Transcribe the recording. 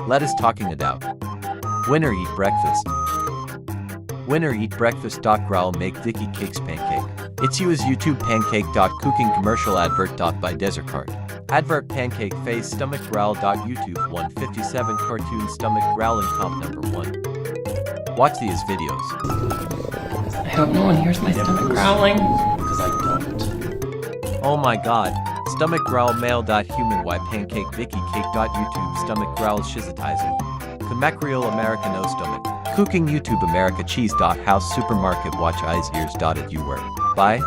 Let us talking about. Winner eat breakfast. Winner eat breakfast. Growl make Vicky cakes pancake. It's you as YouTube pancake. Cooking commercial advert. By Desert Card. Advert pancake face stomach growl. YouTube 157 cartoon stomach growling comp number 1. Watch these videos. I hope no one hears my stomach growling. Because I don't. Oh my god. Stomach growl male. Human y pancake Vicky cake. YouTube stomach growl shizitizing. Macreal America no stomach. Cooking YouTube America cheese. House supermarket watch eyes ears. At you work. Bye.